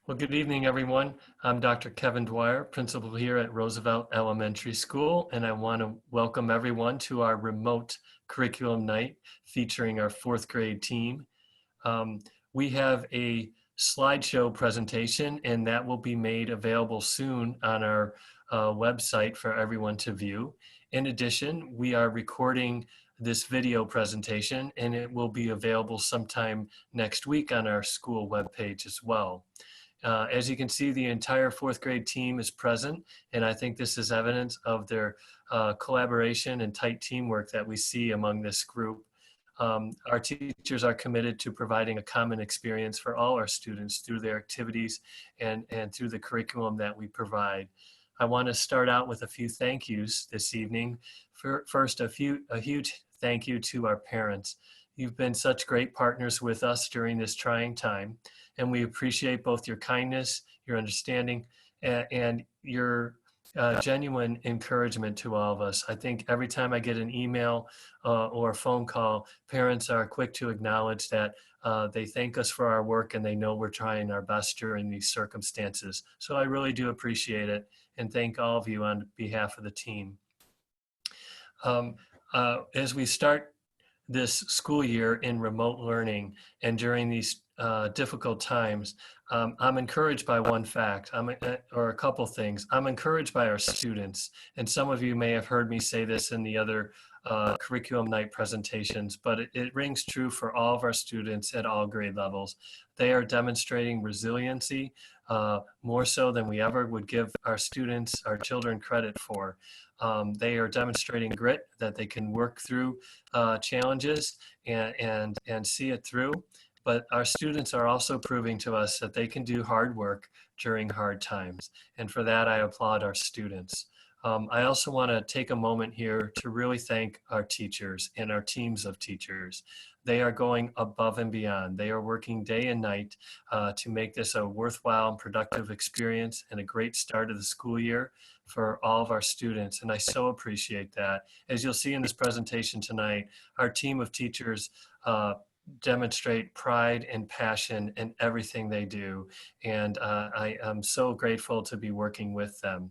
Well, good evening, everyone. I'm Dr. Kevin Dwyer, principal here at Roosevelt Elementary School, and I want to welcome everyone to our remote curriculum night featuring our fourth grade team. Um, we have a slideshow presentation, and that will be made available soon on our website for everyone to view. In addition, we are recording this video presentation, and it will be available sometime next week on our school webpage as well. As you can see, the entire fourth grade team is present, and I think this is evidence of their collaboration and tight teamwork that we see among this group. Our teachers are committed to providing a common experience for all our students through their activities and through the curriculum that we provide. I want to start out with a few thank yous this evening. First, a huge thank you to our parents. You've been such great partners with us during this trying time, and we appreciate both your kindness, your understanding, and your genuine encouragement to all of us. I think every time I get an email or a phone call, parents are quick to acknowledge that they thank us for our work and they know we're trying our best during these circumstances. So I really do appreciate it and thank all of you on behalf of the team. As we start this school year in remote learning and during these difficult times, I'm encouraged by one fact, or a couple things. I'm encouraged by our students, and some of you may have heard me say this in the other curriculum night presentations, but it rings true for all of our students at all grade levels. They are demonstrating resiliency more so than we ever would give our students, our children, credit for. They are demonstrating grit, that they can work through challenges and see it through. But our students are also proving to us that they can do hard work during hard times. And for that, I applaud our students. I also want to take a moment here to really thank our teachers and our teams of teachers. They are going above and beyond. They are working day and night to make this a worthwhile and productive experience and a great start of the school year for all of our students. And I so appreciate that. As you'll see in this presentation tonight, our team of teachers demonstrate pride and passion in everything they do. And I am so grateful to be working with them.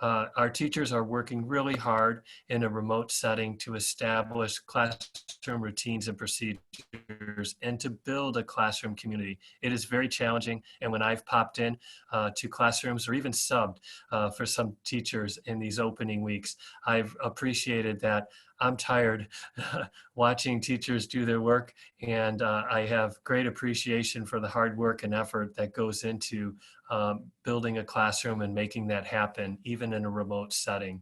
Our teachers are working really hard in a remote setting to establish classroom routines and procedures and to build a classroom community. It is very challenging, and when I've popped in to classrooms or even subbed for some teachers in these opening weeks, I've appreciated that I'm tired watching teachers do their work, and I have great appreciation for the hard work and effort that goes into building a classroom and making that happen, even in a remote setting.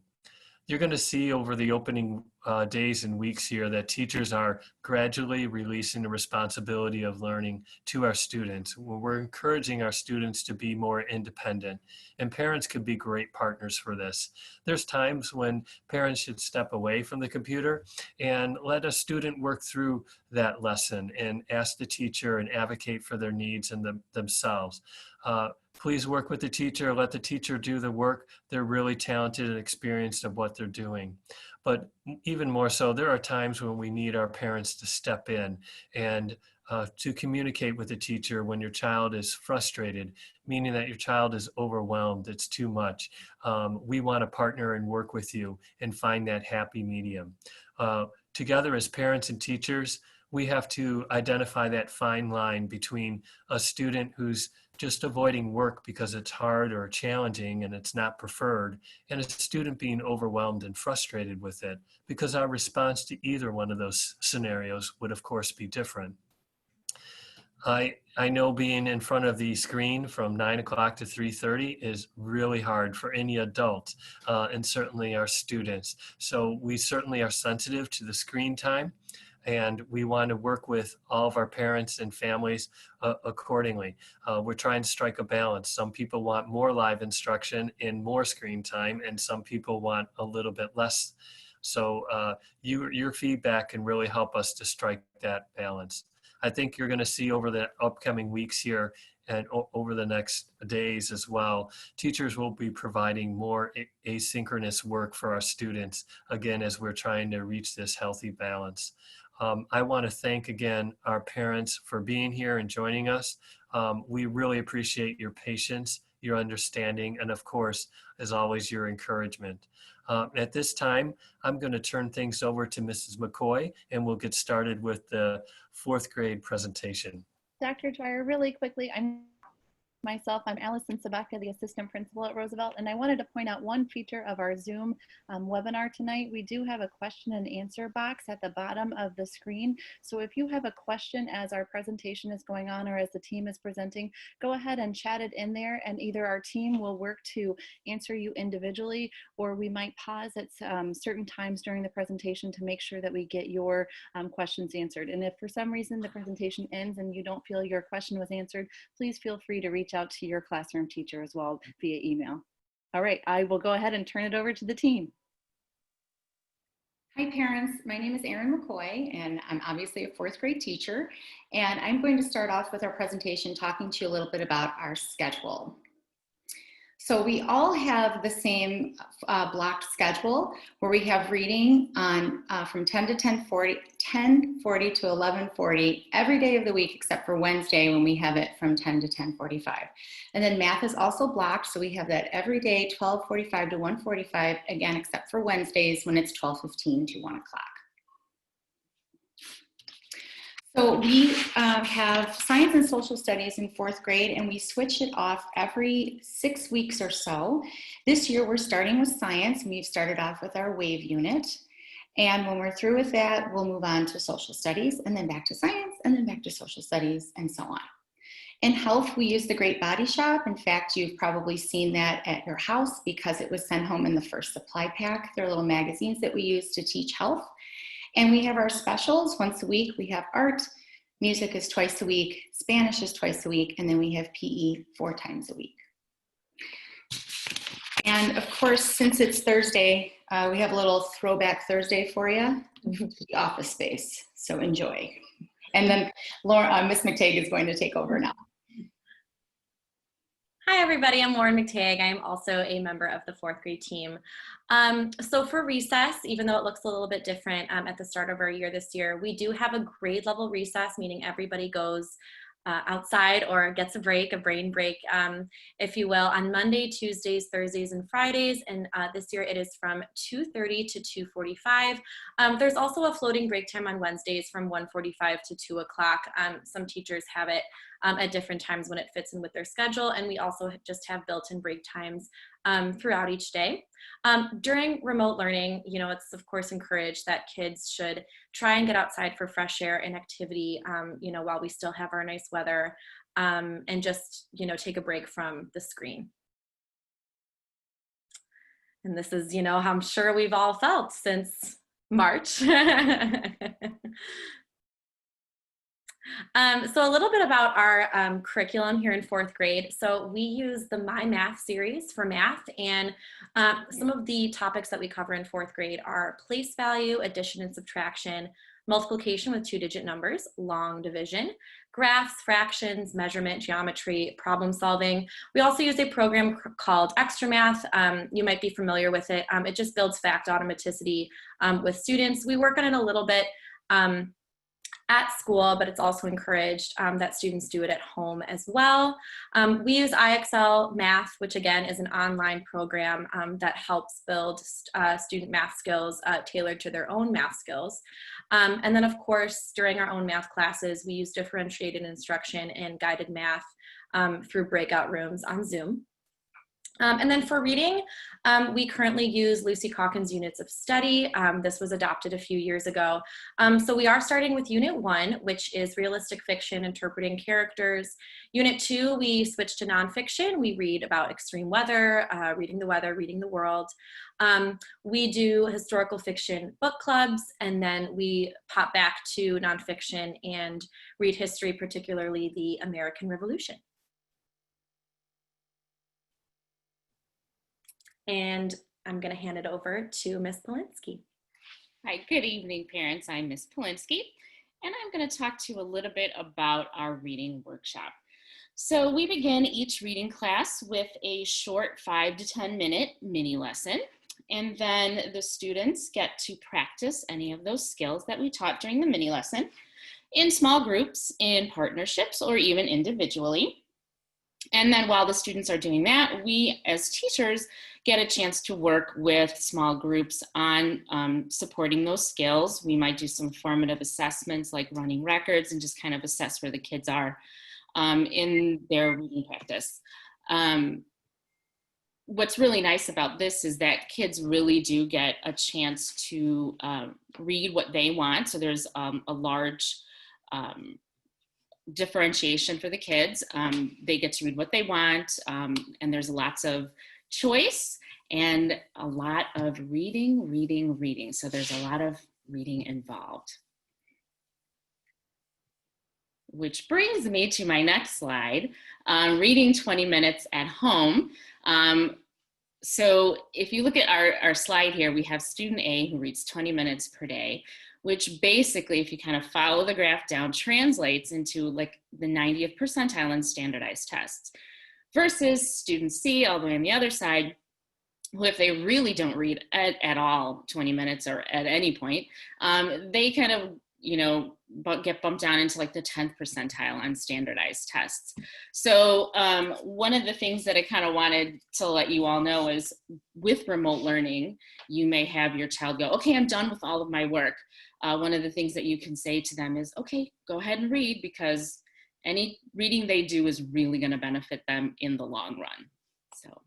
You're going to see over the opening days and weeks here that teachers are gradually releasing the responsibility of learning to our students. We're encouraging our students to be more independent, and parents could be great partners for this. There's times when parents should step away from the computer and let a student work through that lesson and ask the teacher and advocate for their needs and themselves. Please work with the teacher, let the teacher do the work. They're really talented and experienced of what they're doing. But even more so, there are times when we need our parents to step in and to communicate with the teacher when your child is frustrated, meaning that your child is overwhelmed, it's too much. We want to partner and work with you and find that happy medium. Together as parents and teachers, we have to identify that fine line between a student who's just avoiding work because it's hard or challenging and it's not preferred, and a student being overwhelmed and frustrated with it, because our response to either one of those scenarios would of course be different. I know being in front of the screen from 9 o'clock to 3:30 is really hard for any adult, and certainly our students. So we certainly are sensitive to the screen time, and we want to work with all of our parents and families accordingly. We're trying to strike a balance. Some people want more live instruction and more screen time, and some people want a little bit less. So your feedback can really help us to strike that balance. I think you're going to see over the upcoming weeks here and over the next days as well, teachers will be providing more asynchronous work for our students, again, as we're trying to reach this healthy balance. I want to thank again our parents for being here and joining us. We really appreciate your patience, your understanding, and of course, as always, your encouragement. At this time, I'm going to turn things over to Mrs. McCoy, and we'll get started with the fourth grade presentation. Dr. Dwyer, really quickly, I'm Allison Sabaka, the assistant principal at Roosevelt, and I wanted to point out one feature of our Zoom webinar tonight. We do have a question and answer box at the bottom of the screen. So if you have a question as our presentation is going on or as the team is presenting, go ahead and chat it in there, and either our team will work to answer you individually, or we might pause at certain times during the presentation to make sure that we get your questions answered. And if for some reason the presentation ends and you don't feel your question was answered, please feel free to reach out to your classroom teacher as well via email. All right, I will go ahead and turn it over to the team. Hi parents, my name is Erin McCoy and I'm obviously a fourth grade teacher, and I'm going to start off with our presentation talking to you a little bit about our schedule. So we all have the same blocked schedule where we have reading on from 10 to 10:40 to 11:40 every day of the week except for Wednesday when we have it from 10 to 10:45. And then math is also blocked, so we have that every day 12:45 to 1:45, again except for Wednesdays when it's 12:15 to 1 o'clock. So we have science and social studies in fourth grade, and we switch it off every 6 weeks or so. This year we're starting with science, and we've started off with our WAVE unit. And when we're through with that, we'll move on to social studies, and then back to science, and then back to social studies, and so on. In health, we use the Great Body Shop. In fact, you've probably seen that at your house because it was sent home in the first supply pack. They're little magazines that we use to teach health. And we have our specials once a week. We have art, music is twice a week, Spanish is twice a week, and then we have PE 4 times a week. And of course, since it's Thursday, we have a little throwback Thursday for you, the Office Space, so enjoy. And then Miss McTague is going to take over now. Hi everybody, I'm Lauren McTague. I'm also a member of the fourth grade team. So for recess, even though it looks a little bit different at the start of our year this year, we do have a grade level recess, meaning everybody goes outside or gets a break, a brain break, if you will, on Monday, Tuesdays, Thursdays, and Fridays. And this year it is from 2:30 to 2:45. There's also a floating break time on Wednesdays from 1:45 to 2 o'clock. Some teachers have it at different times when it fits in with their schedule. And we also just have built-in break times throughout each day. During remote learning, you know, it's of course encouraged that kids should try and get outside for fresh air and activity, you know, while we still have our nice weather, and just, you know, take a break from the screen. And this is, you know, how I'm sure we've all felt since March. So a little bit about our curriculum here in fourth grade. So we use the My Math series for math, and some of the topics that we cover in fourth grade are place value, addition and subtraction, multiplication with 2-digit numbers, long division, graphs, fractions, measurement, geometry, problem solving. We also use a program called Extra Math. You might be familiar with it. It just builds fact automaticity with students. We work on it a little bit at school, but it's also encouraged that students do it at home as well. We use IXL Math, which again is an online program that helps build student math skills tailored to their own math skills. And then of course, during our own math classes, we use differentiated instruction and guided math through breakout rooms on Zoom. And then for reading, we currently use Lucy Calkins' Units of Study. This was adopted a few years ago. So we are starting with Unit 1, which is realistic fiction, interpreting characters. Unit 2, we switch to nonfiction. We read about extreme weather, reading the world. We do historical fiction book clubs, and then we pop back to nonfiction and read history, particularly the American Revolution. And I'm going to hand it over to Ms. Polinsky. Hi, good evening, parents. I'm Ms. Polinsky, and I'm going to talk to you a little bit about our reading workshop. So we begin each reading class with a short 5 to 10 minute mini lesson. And then the students get to practice any of those skills that we taught during the mini lesson in small groups, in partnerships, or even individually. And then while the students are doing that, we as teachers get a chance to work with small groups on supporting those skills. We might do some formative assessments like running records and just kind of assess where the kids are in their reading practice. What's really nice about this is that kids really do get a chance to read what they want. So there's a large differentiation for the kids. They get to read what they want, and there's lots of choice and a lot of reading. So there's a lot of reading involved. Which brings me to my next slide, reading 20 minutes at home. So if you look at our slide here, we have student A who reads 20 minutes per day, which basically, if you kind of follow the graph down, translates into like the 90th percentile in standardized tests, versus student C all the way on the other side, who if they really don't read at all 20 minutes or at any point, they kind of, you know, get bumped down into like the 10th percentile on standardized tests. So one of the things that I kind of wanted to let you all know is with remote learning, you may have your child go, okay, I'm done with all of my work. One of the things that you can say to them is, okay, go ahead and read, because any reading they do is really going to benefit them in the long run. So,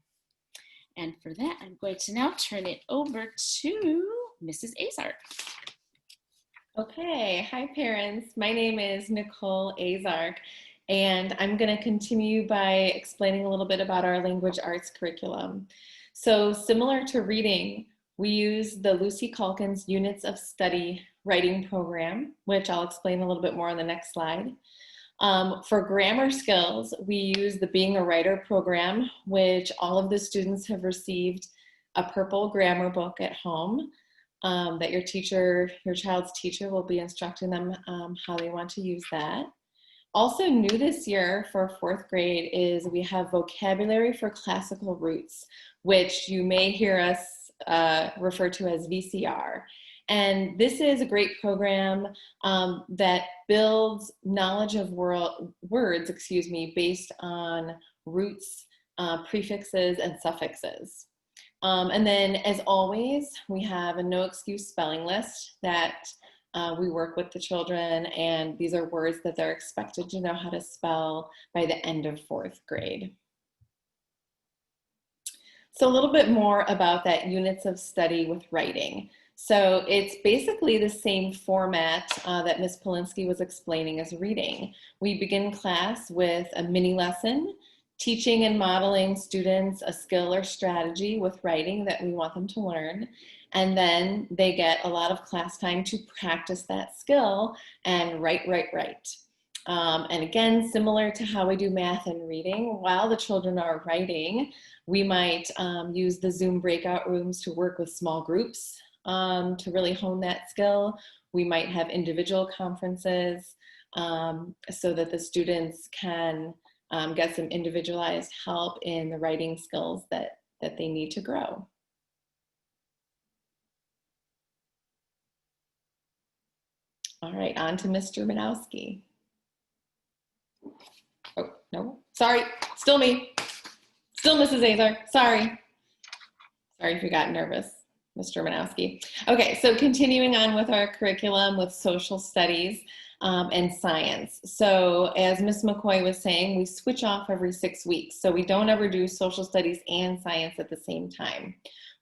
and for that, I'm going to now turn it over to Mrs. Azar. Okay, hi parents. My name is Nicole Azark, and I'm going to continue by explaining a little bit about our language arts curriculum. So similar to reading, we use the Lucy Calkins Units of Study writing program, which I'll explain a little bit more on the next slide. For grammar skills, we use the Being a Writer program, which all of the students have received a purple grammar book at home. That your child's teacher will be instructing them how they want to use that. Also new this year for 4th grade is we have vocabulary for classical roots, which you may hear us refer to as VCR. And this is a great program that builds knowledge of words, based on roots, prefixes, and suffixes. And then, as always, we have a no excuse spelling list that we work with the children, and these are words that they're expected to know how to spell by the end of 4th grade. So a little bit more about that units of study with writing. So it's basically the same format that Ms. Polinsky was explaining as reading. We begin class with a mini lesson, teaching and modeling students a skill or strategy with writing that we want them to learn. And then they get a lot of class time to practice that skill and write. And again, similar to how we do math and reading, while the children are writing, we might use the Zoom breakout rooms to work with small groups to really hone that skill. We might have individual conferences so that the students can get some individualized help in the writing skills that they need to grow. All right, on to Mr. Manowski. Oh, no, sorry, still me. Still Mrs. Azar, sorry. Sorry if you got nervous, Mr. Manowski. Okay, so continuing on with our curriculum with social studies and science. So as Ms. McCoy was saying, we switch off every 6 weeks. So we don't ever do social studies and science at the same time.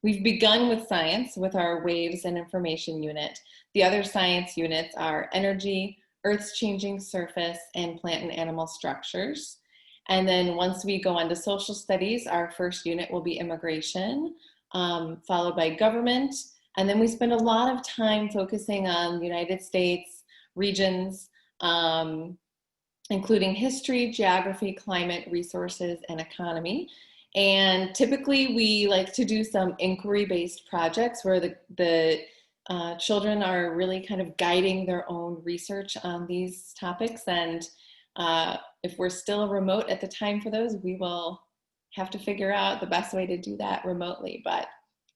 We've begun with science with our waves and information unit. The other science units are energy, Earth's changing surface, and plant and animal structures. And then once we go on to social studies, our first unit will be immigration, followed by government. And then we spend a lot of time focusing on the United States, regions, including history, geography, climate, resources, and economy. And typically we like to do some inquiry-based projects where the children are really kind of guiding their own research on these topics. And if we're still remote at the time for those, we will have to figure out the best way to do that remotely. But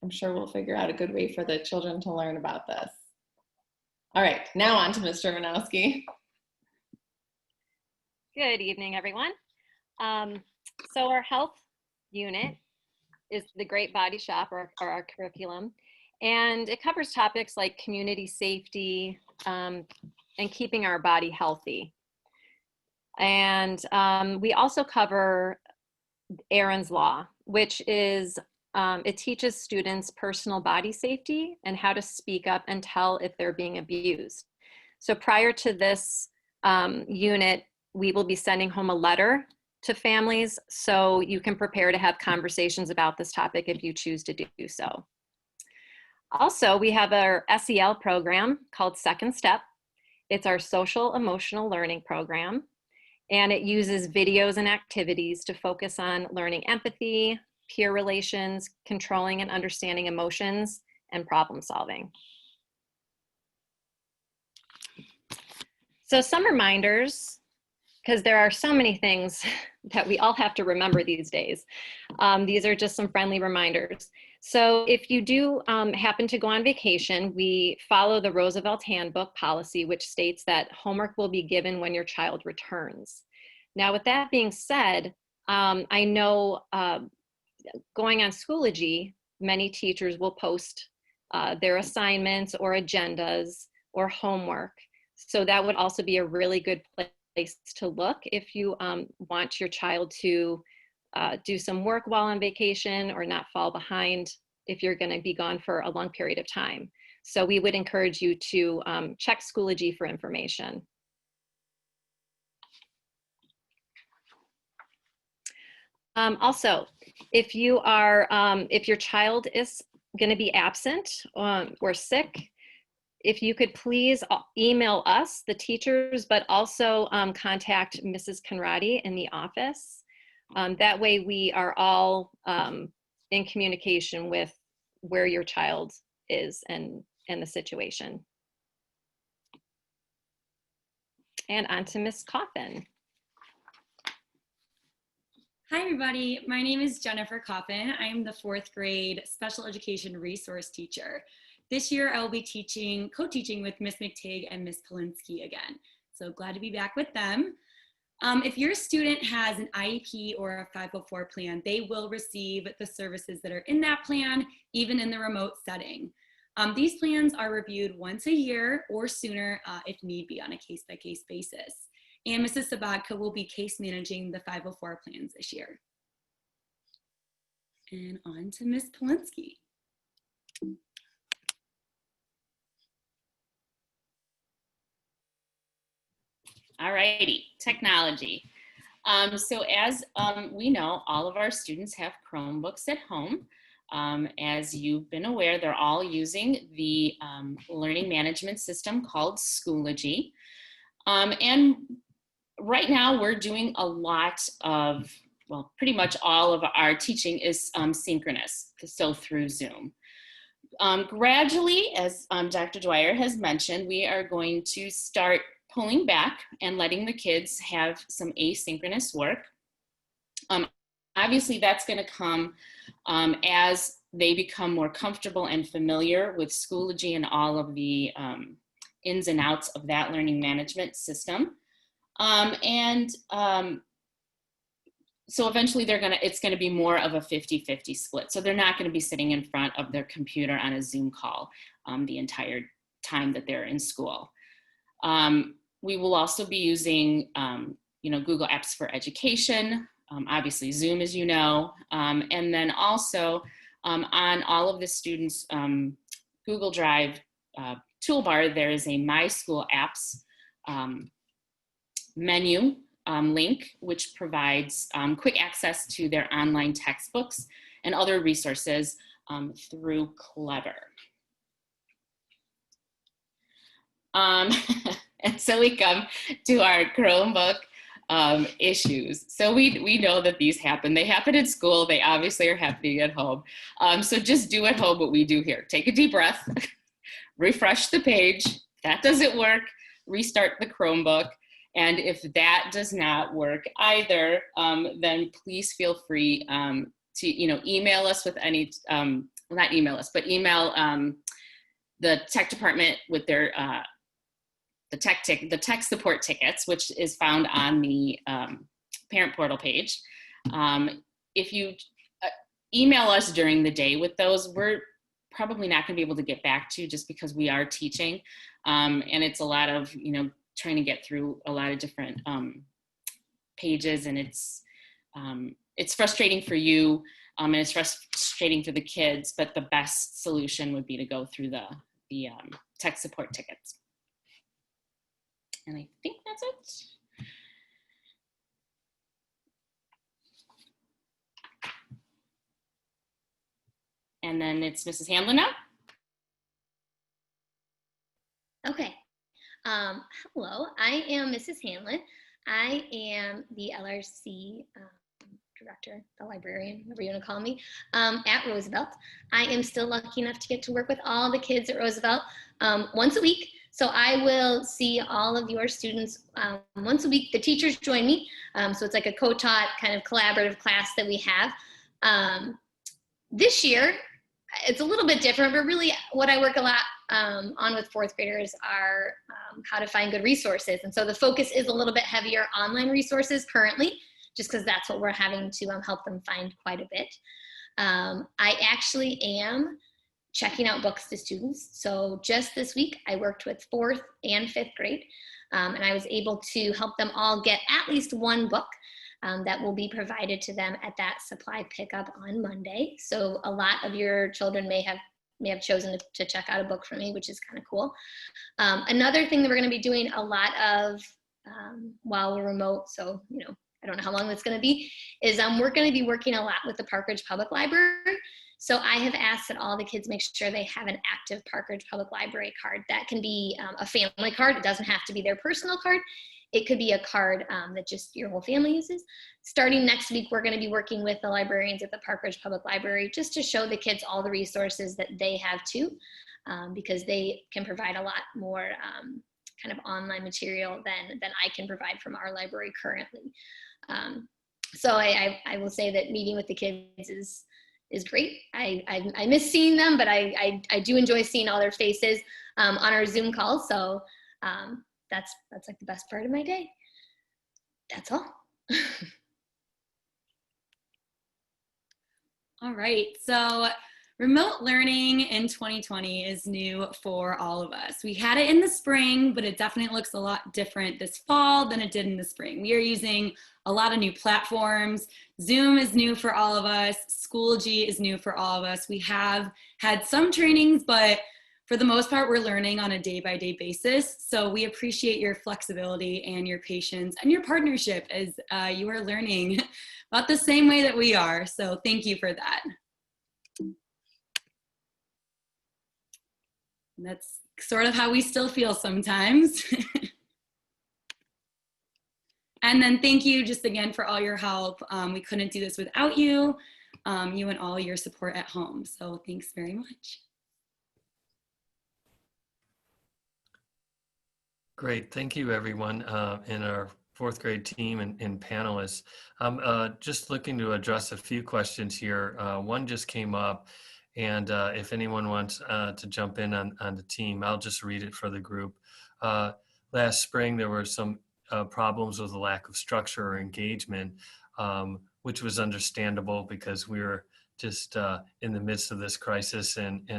I'm sure we'll figure out a good way for the children to learn about this. All right, now on to Mr. Manowski. Good evening, everyone. So our health unit is the Great Body Shop, or our curriculum, and it covers topics like community safety and keeping our body healthy. And we also cover Aaron's Law, which is, it teaches students personal body safety and how to speak up and tell if they're being abused. So prior to this unit, we will be sending home a letter to families so you can prepare to have conversations about this topic if you choose to do so. Also, we have our SEL program called Second Step. It's our social emotional learning program, and it uses videos and activities to focus on learning empathy, peer relations, controlling and understanding emotions, and problem solving. So some reminders, because there are so many things that we all have to remember these days. These are just some friendly reminders. So if you do happen to go on vacation, we follow the Roosevelt Handbook policy, which states that homework will be given when your child returns. Now, with that being said, I know going on Schoology, many teachers will post their assignments or agendas or homework. So that would also be a really good place to look if you want your child to do some work while on vacation or not fall behind if you're going to be gone for a long period of time. So we would encourage you to check Schoology for information. Also, if you are, if your child is going to be absent or sick, if you could please email us, the teachers, but also contact Mrs. Conradi in the office. That way we are all in communication with where your child is and the situation. And on to Ms. Coffin. Hi everybody, my name is Jennifer Coffin. I am the 4th grade special education resource teacher. This year I will be co-teaching with Ms. McTigg and Ms. Polinsky again. So glad to be back with them. If your student has an IEP or a 504 plan, they will receive the services that are in that plan, even in the remote setting. These plans are reviewed once a year or sooner if need be on a case-by-case basis. And Mrs. Sabatka will be case managing the 504 plans this year. And on to Ms. Polinsky. All righty, technology. So as we know, all of our students have Chromebooks at home. As you've been aware, they're all using the learning management system called Schoology. And right now we're doing a lot of, well, pretty much all of our teaching is synchronous, so through Zoom. Gradually, as Dr. Dwyer has mentioned, we are going to start pulling back and letting the kids have some asynchronous work. Obviously, that's going to come as they become more comfortable and familiar with Schoology and all of the ins and outs of that learning management system. So eventually it's going to be more of a 50-50 split. So they're not going to be sitting in front of their computer on a Zoom call the entire time that they're in school. We will also be using, Google Apps for Education, obviously Zoom, as you know, and then also on all of the students' Google Drive toolbar, there is a My School Apps menu link, which provides quick access to their online textbooks and other resources through Clever. And so we come to our Chromebook issues. So we know that these happen. They happen in school. They obviously are happening at home. So just do at home what we do here. Take a deep breath, refresh the page. If that doesn't work, restart the Chromebook. And if that does not work either, then please feel free to email us with any well, not email us, but email the tech department with their the tech support tickets, which is found on the parent portal page. If you email us during the day with those, we're probably not going to be able to get back to, just because we are teaching, and it's a lot of, you know, trying to get through a lot of different pages, and it's frustrating for you, and it's frustrating for the kids, but the best solution would be to go through the tech support tickets. And I think that's it. And then it's Mrs. Hamlin now. Okay. Hello, I am Mrs. Hanlon. I am the LRC director, the librarian, whatever you want to call me, at Roosevelt. I am still lucky enough to get to work with all the kids at Roosevelt once a week. So I will see all of your students once a week. The teachers join me. So it's like a co-taught kind of collaborative class that we have. This year, it's a little bit different, but really what I work a lot on with fourth graders are how to find good resources. And so the focus is a little bit heavier online resources currently, just because that's what we're having to help them find quite a bit. I actually am checking out books to students. So just this week, I worked with 4th and 5th grade, and I was able to help them all get at least one book that will be provided to them at that supply pickup on Monday. So a lot of your children may have chosen to check out a book from me, which is kind of cool. Another thing that we're going to be doing a lot of while we're remote, so you know, I don't know how long that's going to be, is we're going to be working a lot with the Park Ridge Public Library. So I have asked that all the kids make sure they have an active Park Ridge Public Library card. That can be a family card. It doesn't have to be their personal card. It could be a card that just your whole family uses. Starting next week, we're going to be working with the librarians at the Park Ridge Public Library just to show the kids all the resources that they have too, because they can provide a lot more kind of online material than I can provide from our library currently. So I will say that meeting with the kids is great. I miss seeing them, but I do enjoy seeing all their faces on our Zoom calls. So that's like the best part of my day. That's all. All right, so remote learning in 2020 is new for all of us. We had it in the spring, but it definitely looks a lot different this fall than it did in the spring. We are using a lot of new platforms. Zoom is new for all of us. Schoology is new for all of us. We have had some trainings, but for the most part, we're learning on a day-by-day basis. So we appreciate your flexibility and your patience and your partnership as you are learning about the same way that we are. So thank you for that. And that's sort of how we still feel sometimes. And then thank you just again for all your help. We couldn't do this without you, you and all your support at home. So thanks very much. Great, thank you everyone in our fourth grade team and panelists. I'm just looking to address a few questions here. One just came up, and if anyone wants to jump in on the team, I'll just read it for the group. Last spring, there were some problems with the lack of structure or engagement, which was understandable because we were just in the midst of this crisis and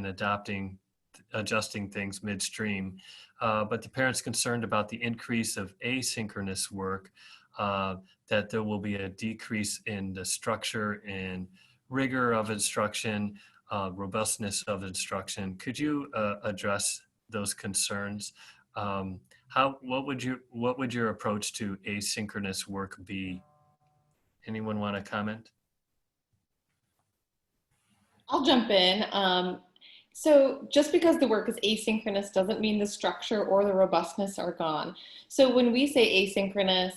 adjusting things midstream. But the parents concerned about the increase of asynchronous work, that there will be a decrease in the structure and rigor of instruction, robustness of instruction. Could you address those concerns? What would your approach to asynchronous work be? Anyone want to comment? I'll jump in. So just because the work is asynchronous doesn't mean the structure or the robustness are gone. So when we say asynchronous,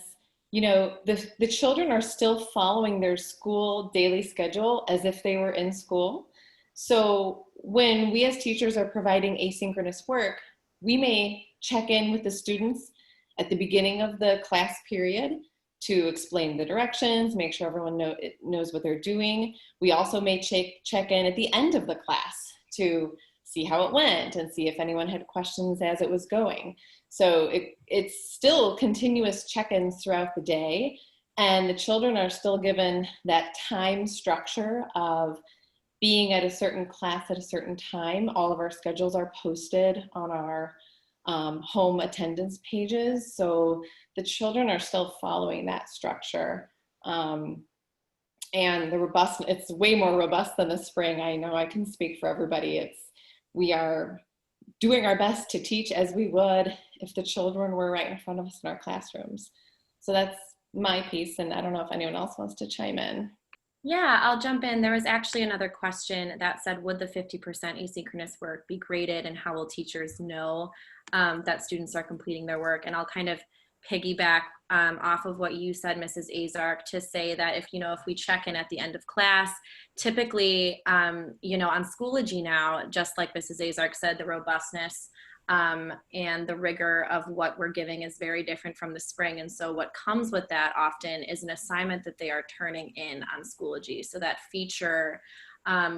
you know, the children are still following their school daily schedule as if they were in school. So when we as teachers are providing asynchronous work, we may check in with the students at the beginning of the class period to explain the directions, make sure everyone knows what they're doing. We also may check in at the end of the class to see how it went and see if anyone had questions as it was going. So it's still continuous check-ins throughout the day, and the children are still given that time structure of being at a certain class at a certain time. All of our schedules are posted on our home attendance pages. So the children are still following that structure. And the robust, it's way more robust than the spring. I know I can speak for everybody. We are doing our best to teach as we would if the children were right in front of us in our classrooms. So that's my piece, and I don't know if anyone else wants to chime in. Yeah, I'll jump in. There was actually another question that said, would the 50% asynchronous work be graded, and how will teachers know that students are completing their work? And I'll kind of piggyback off of what you said, Mrs. Azark, to say that if we check in at the end of class, typically, on Schoology now, just like Mrs. Azark said, the robustness and the rigor of what we're giving is very different from the spring. And so what comes with that often is an assignment that they are turning in on Schoology. So that feature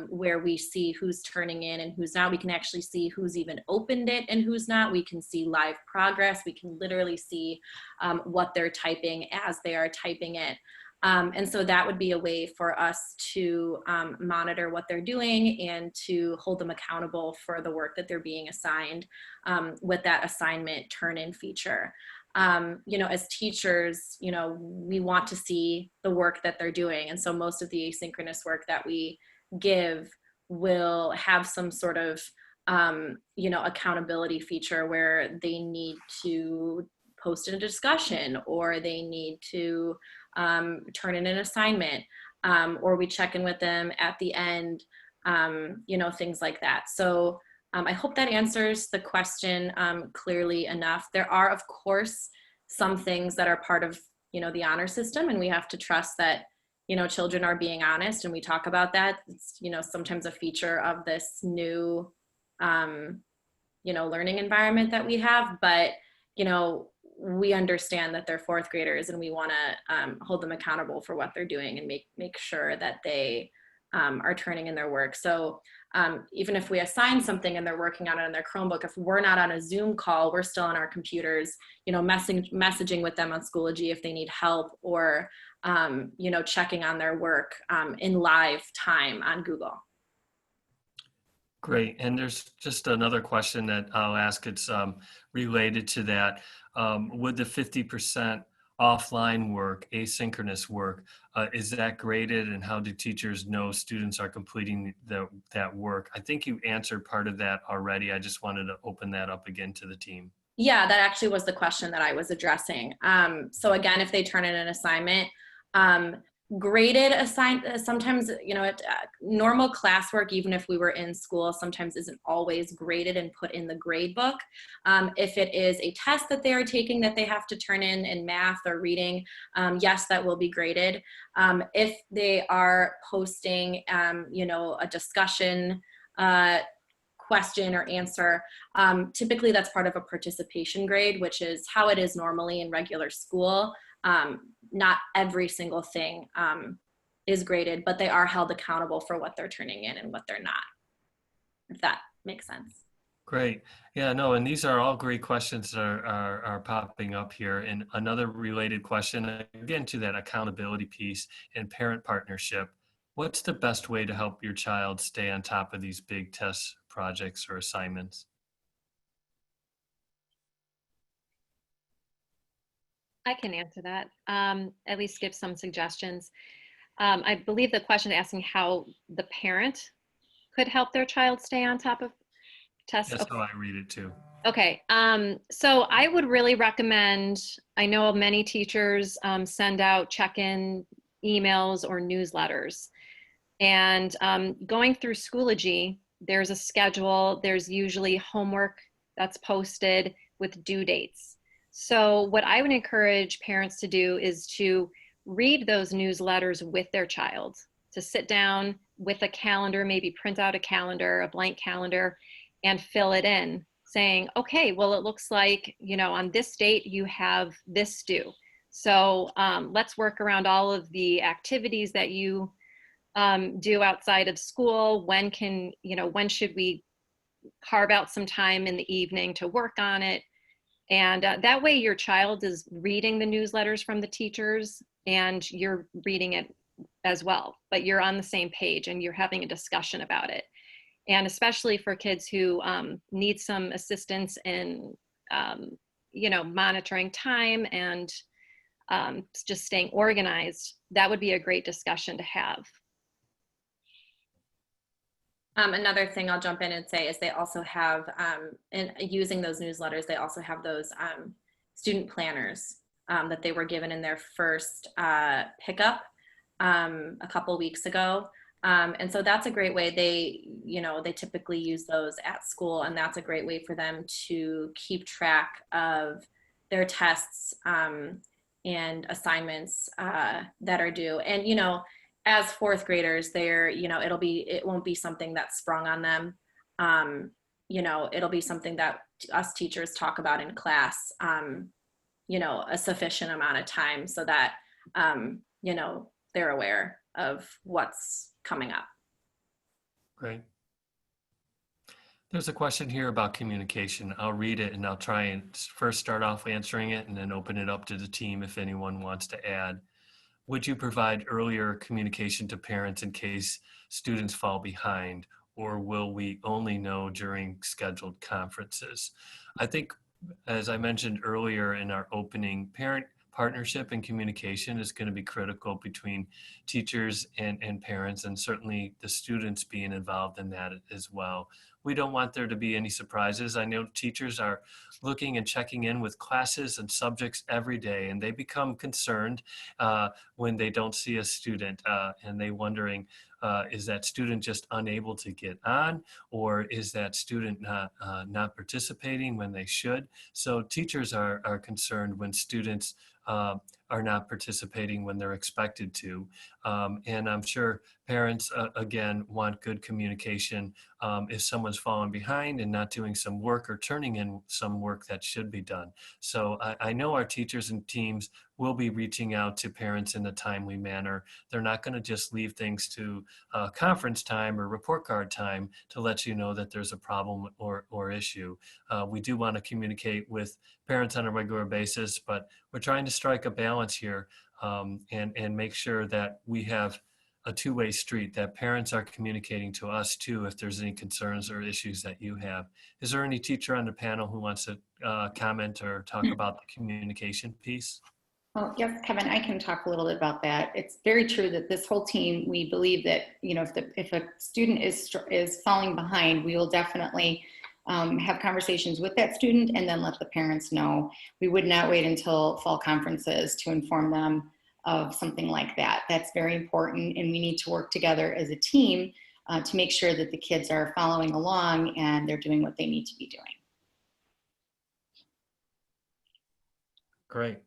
where we see who's turning in and who's not, we can actually see who's even opened it and who's not. We can see live progress. We can literally see what they're typing as they are typing it. And so that would be a way for us to monitor what they're doing and to hold them accountable for the work that they're being assigned with that assignment turn-in feature. As teachers, we want to see the work that they're doing. And so most of the asynchronous work that we give will have some sort of, accountability feature where they need to post in a discussion, or they need to turn in an assignment, or we check in with them at the end, things like that. So I hope that answers the question clearly enough. There are, of course, some things that are part of, the honor system, and we have to trust that, children are being honest, and we talk about that. It's, sometimes a feature of this new, learning environment that we have, but, we understand that they're fourth graders, and we want to hold them accountable for what they're doing and make sure that they are turning in their work. So even if we assign something and they're working on it on their Chromebook, if we're not on a Zoom call, we're still on our computers, messaging with them on Schoology if they need help, or checking on their work in live time on Google. Great. And there's just another question that I'll ask. It's related to that. Would the 50% offline work, asynchronous work, is that graded, and how do teachers know students are completing that work? I think you answered part of that already. I just wanted to open that up again to the team. Yeah, that actually was the question that I was addressing. So again, if they turn in an assignment, graded sometimes, normal classwork, even if we were in school, sometimes isn't always graded and put in the grade book. If it is a test that they are taking that they have to turn in math or reading, yes, that will be graded. If they are posting, a discussion question or answer, typically that's part of a participation grade, which is how it is normally in regular school. Not every single thing is graded, but they are held accountable for what they're turning in and what they're not, if that makes sense. Great. Yeah, no, and these are all great questions that are popping up here. And another related question, again, to that accountability piece and parent partnership. What's the best way to help your child stay on top of these big test projects or assignments? I can answer that, at least give some suggestions. I believe the question is asking how the parent could help their child stay on top of tests. That's how I read it too. Okay, so I would really recommend, I know many teachers send out check-in emails or newsletters. And going through Schoology, there's a schedule, there's usually homework that's posted with due dates. So what I would encourage parents to do is to read those newsletters with their child, to sit down with a calendar, maybe print out a calendar, a blank calendar, and fill it in, saying, okay, well, it looks like, on this date, you have this due. So let's work around all of the activities that you do outside of school. When when should we carve out some time in the evening to work on it? And that way your child is reading the newsletters from the teachers and you're reading it as well, but you're on the same page and you're having a discussion about it. And especially for kids who need some assistance in, monitoring time and just staying organized, that would be a great discussion to have. Another thing I'll jump in and say is they also have, in using those newsletters, they also have those student planners that they were given in their first pickup a couple weeks ago. And so that's a great way. They typically use those at school, and that's a great way for them to keep track of their tests and assignments that are due. And, as fourth graders, it won't be something that's sprung on them. It'll be something that us teachers talk about in class, a sufficient amount of time so that, they're aware of what's coming up. Great. There's a question here about communication. I'll read it and I'll try and first start off answering it and then open it up to the team if anyone wants to add. Would you provide earlier communication to parents in case students fall behind, or will we only know during scheduled conferences? I think, as I mentioned earlier in our opening, parent partnership and communication is going to be critical between teachers and parents, and certainly the students being involved in that as well. We don't want there to be any surprises. I know teachers are looking and checking in with classes and subjects every day, and they become concerned when they don't see a student and they wondering, is that student just unable to get on, or is that student not participating when they should? So teachers are concerned when students are not participating when they're expected to. And I'm sure parents, again, want good communication if someone's falling behind and not doing some work or turning in some work that should be done. So I know our teachers and teams will be reaching out to parents in a timely manner. They're not going to just leave things to conference time or report card time to let you know that there's a problem or issue. We do want to communicate with parents on a regular basis, but we're trying to strike a balance here and make sure that we have a two-way street, that parents are communicating to us too if there's any concerns or issues that you have. Is there any teacher on the panel who wants to comment or talk about the communication piece? Well, yes, Kevin, I can talk a little bit about that. It's very true that this whole team, we believe that, if a student is falling behind, we will definitely have conversations with that student and then let the parents know. We would not wait until fall conferences to inform them of something like that. That's very important, and we need to work together as a team to make sure that the kids are following along and they're doing what they need to be doing. Great.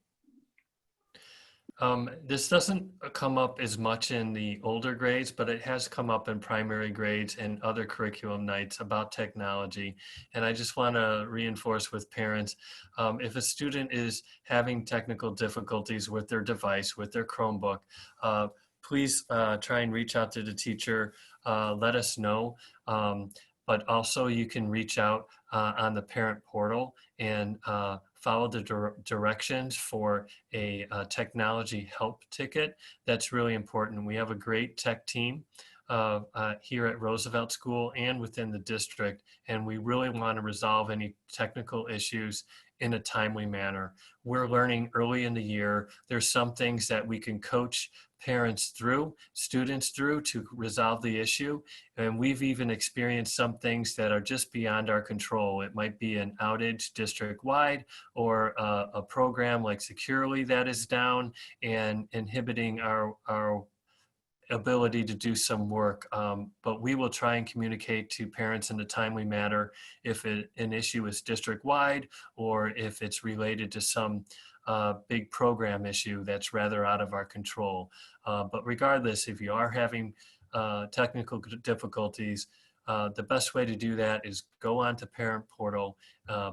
This doesn't come up as much in the older grades, but it has come up in primary grades and other curriculum nights about technology. And I just want to reinforce with parents, if a student is having technical difficulties with their device, with their Chromebook, please try and reach out to the teacher, let us know. But also you can reach out on the parent portal and follow the directions for a technology help ticket. That's really important. We have a great tech team here at Roosevelt School and within the district, and we really want to resolve any technical issues in a timely manner. We're learning early in the year. There's some things that we can coach parents through, students through to resolve the issue. And we've even experienced some things that are just beyond our control. It might be an outage district-wide or a program like Securely that is down and inhibiting our ability to do some work, but we will try and communicate to parents in a timely manner if an issue is district-wide or if it's related to some big program issue that's rather out of our control. But regardless, if you are having technical difficulties, the best way to do that is go on to Parent Portal,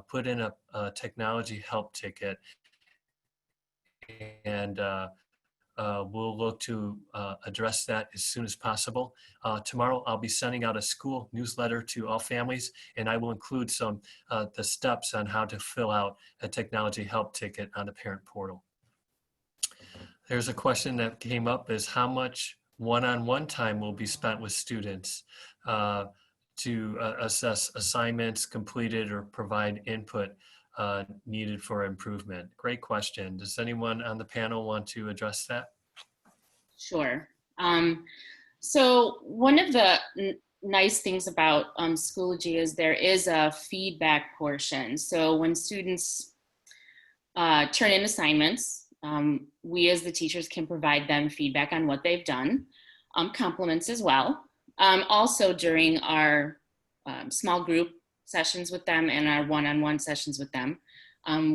put in a technology help ticket, and we'll look to address that as soon as possible. Tomorrow, I'll be sending out a school newsletter to all families, and I will include some the steps on how to fill out a technology help ticket on the parent portal. There's a question that came up is how much one-on-one time will be spent with students to assess assignments completed or provide input needed for improvement. Great question. Does anyone on the panel want to address that? Sure. So one of the nice things about Schoology is there is a feedback portion. So when students turn in assignments, we as the teachers can provide them feedback on what they've done, compliments as well. Also during our small group sessions with them and our one-on-one sessions with them,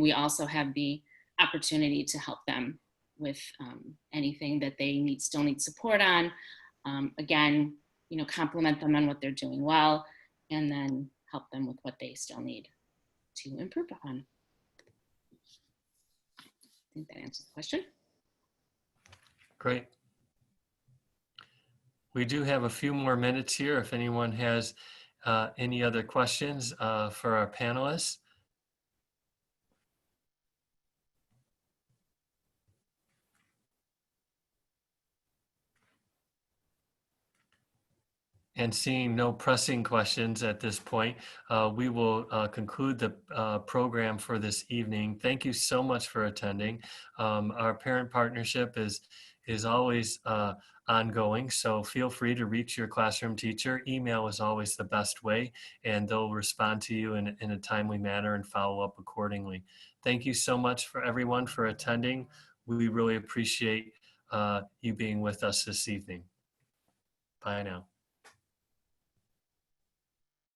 we also have the opportunity to help them with anything that they still need support on. Again, compliment them on what they're doing well, and then help them with what they still need to improve upon. I think that answers the question. Great. We do have a few more minutes here if anyone has any other questions for our panelists. And seeing no pressing questions at this point, we will conclude the program for this evening. Thank you so much for attending. Our parent partnership is always ongoing, so feel free to reach your classroom teacher. Email is always the best way, and they'll respond to you in a timely manner and follow up accordingly. Thank you so much for everyone for attending. We really appreciate you being with us this evening. Bye now.